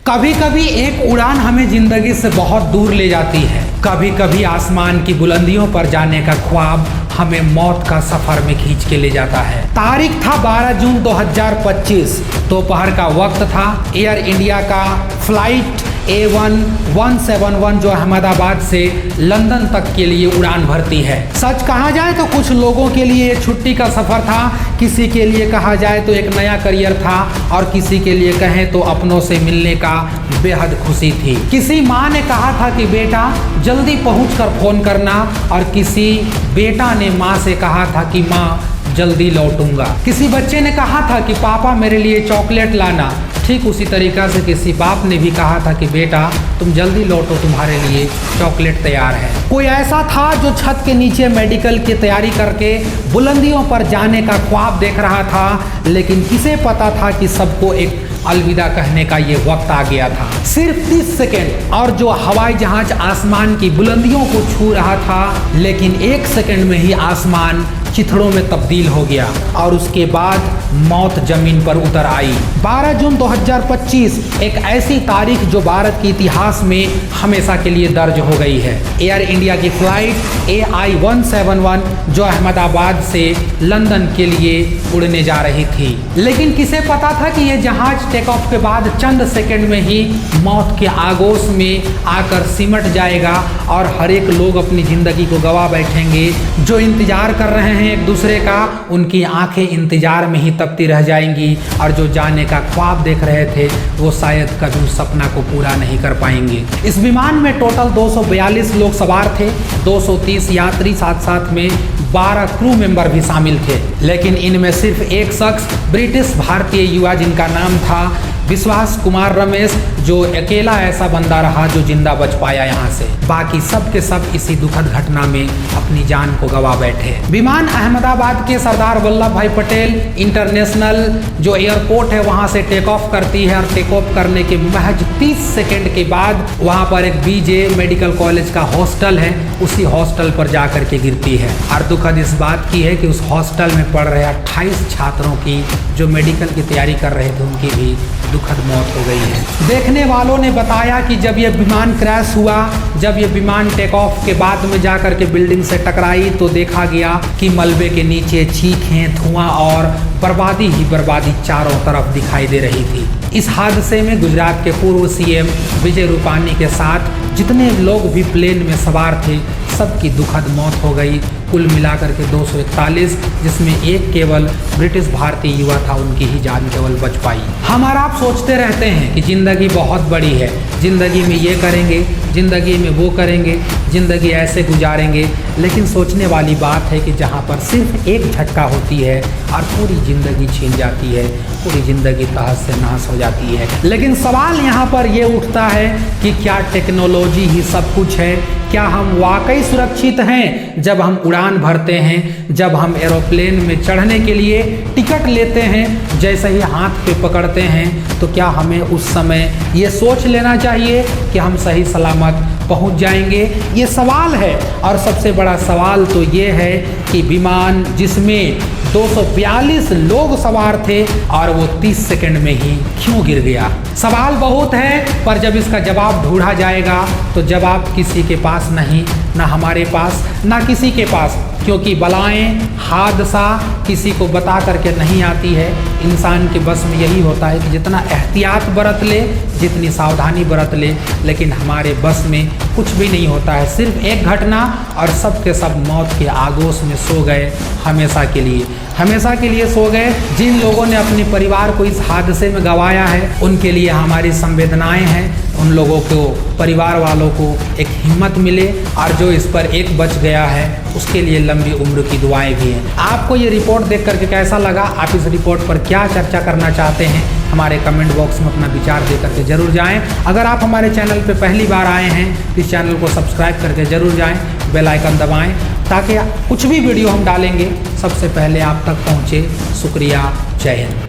कभी कभी एक उड़ान हमें जिंदगी से बहुत दूर ले जाती है। कभी कभी आसमान की बुलंदियों पर जाने का ख्वाब हमें मौत का सफर में खींच के ले जाता है। तारीख था 12 जून 2025। दोपहर का वक्त था। एयर इंडिया का फ्लाइट A171 जो अहमदाबाद से लंदन तक के लिए उड़ान भरती है। सच कहा जाए तो कुछ लोगों के लिए छुट्टी का सफ़र था, किसी के लिए कहा जाए तो एक नया करियर था, और किसी के लिए कहें तो अपनों से मिलने का बेहद खुशी थी। किसी माँ ने कहा था कि बेटा जल्दी पहुंचकर फ़ोन करना, और किसी बेटा ने माँ से कहा था कि माँ जल्दी लौटूंगा। किसी बच्चे ने कहा था कि पापा मेरे लिए चॉकलेट लाना। ठीक उसी तरीक़ा से किसी बाप ने भी कहा था कि बेटा तुम जल्दी लौटो, तुम्हारे लिए चॉकलेट तैयार है। कोई ऐसा था जो छत के नीचे मेडिकल की तैयारी करके बुलंदियों पर जाने का ख्वाब देख रहा था, लेकिन किसे पता था कि सबको एक अलविदा कहने का ये वक्त आ गया था। सिर्फ 30 सेकेंड और जो हवाई जहाज आसमान की बुलंदियों को छू रहा था, लेकिन 1 सेकेंड में ही आसमान चिथड़ों में तब्दील हो गया और उसके बाद मौत जमीन पर उतर आई। 12 जून 2025 एक ऐसी तारीख जो भारत के इतिहास में हमेशा के लिए दर्ज हो गई है। एयर इंडिया की फ्लाइट AI171 जो अहमदाबाद से लंदन के लिए उड़ने जा रही थी, लेकिन किसे पता था कि यह जहाज टेक ऑफ के बाद चंद सेकंड में ही मौत के आगोश में आकर सिमट जाएगा और हर एक लोग अपनी ज़िंदगी को गवा बैठेंगे। जो इंतज़ार कर रहे हैं एक दूसरे का, उनकी आंखें इंतजार में ही तपती रह जाएंगी, और जो जाने का ख्वाब देख रहे थे वो शायद कभी उस सपना को पूरा नहीं कर पाएंगे। इस विमान में टोटल 242 लोग सवार थे, 230 यात्री, साथ साथ में 12 क्रू मेंबर भी शामिल थे। लेकिन इनमें सिर्फ एक शख्स ब्रिटिश भारतीय युवा जिनका नाम था विश्वास कुमार रमेश, जो अकेला ऐसा बंदा रहा जो जिंदा बच पाया यहाँ से। बाकी सब के सब इसी दुखद घटना में अपनी जान को गवा बैठे। विमान अहमदाबाद के सरदार वल्लभ भाई पटेल इंटरनेशनल जो एयरपोर्ट है वहाँ से टेक ऑफ करती है, और टेक ऑफ करने के महज 30 सेकेंड के बाद वहाँ पर एक BJ मेडिकल कॉलेज का हॉस्टल है, उसी हॉस्टल पर जा कर के गिरती है। और दुखद इस बात की है कि उस हॉस्टल में पढ़ रहे 28 छात्रों की जो मेडिकल की तैयारी कर रहे थे उनकी भी दुखद मौत हो गई है। देखने वालों ने बताया कि जब यह विमान क्रैश हुआ, जब यह विमान टेक ऑफ के बाद में जाकर के बिल्डिंग से टकराई, तो देखा गया कि मलबे के नीचे चीखें, धुआं और बर्बादी ही बर्बादी चारों तरफ दिखाई दे रही थी। इस हादसे में गुजरात के पूर्व CM विजय रूपानी के साथ जितने लोग भी प्लेन में सवार थे सबकी दुखद मौत हो गई। कुल मिलाकर के 241, जिसमें एक केवल ब्रिटिश भारतीय युवा था, उनकी ही जान केवल बच पाई। हम और आप सोचते रहते हैं कि ज़िंदगी बहुत बड़ी है, ज़िंदगी में ये करेंगे, ज़िंदगी में वो करेंगे, ज़िंदगी ऐसे गुजारेंगे, लेकिन सोचने वाली बात है कि जहाँ पर सिर्फ एक झटका होती है और पूरी ज़िंदगी छीन जाती है, पूरी ज़िंदगी तहस से नहस हो जाती है। लेकिन सवाल यहाँ पर ये उठता है कि क्या टेक्नोलॉजी ही सब कुछ है? क्या हम वाकई सुरक्षित हैं जब हम उड़ान भरते हैं, जब हम एरोप्लेन में चढ़ने के लिए टिकट लेते हैं, जैसे ही हाथ पे पकड़ते हैं, तो क्या हमें उस समय ये सोच लेना चाहिए कि हम सही सलामत पहुंच जाएंगे? ये सवाल है। और सबसे बड़ा सवाल तो ये है कि विमान जिसमें 242 लोग सवार थे और वो 30 सेकंड में ही क्यों गिर गया? सवाल बहुत है, पर जब इसका जवाब ढूंढा जाएगा तो जवाब किसी के पास नहीं, ना हमारे पास, ना किसी के पास, क्योंकि बलाएं, हादसा किसी को बता करके नहीं आती है। इंसान के बस में यही होता है कि जितना एहतियात बरत ले, जितनी सावधानी बरत ले, लेकिन हमारे बस में कुछ भी नहीं होता है। सिर्फ एक घटना और सब के सब मौत के आगोश में सो गए, हमेशा के लिए, हमेशा के लिए सो गए। जिन लोगों ने अपने परिवार को इस हादसे में गंवाया है, उनके लिए हमारी संवेदनाएं हैं। उन लोगों को, परिवार वालों को एक हिम्मत मिले, और जो इस पर एक बच गया है उसके लिए लंबी उम्र की दुआएं भी हैं। आपको ये रिपोर्ट देख करके कैसा लगा? आप इस रिपोर्ट पर क्या चर्चा करना चाहते हैं? हमारे कमेंट बॉक्स में अपना विचार दे करके जरूर जाएं। अगर आप हमारे चैनल पर पहली बार आए हैं तो इस चैनल को सब्सक्राइब करके जरूर जाएं, बेल आइकन दबाएं, ताकि कुछ भी वीडियो हम डालेंगे सबसे पहले आप तक पहुँचे। शुक्रिया, जय हिंद।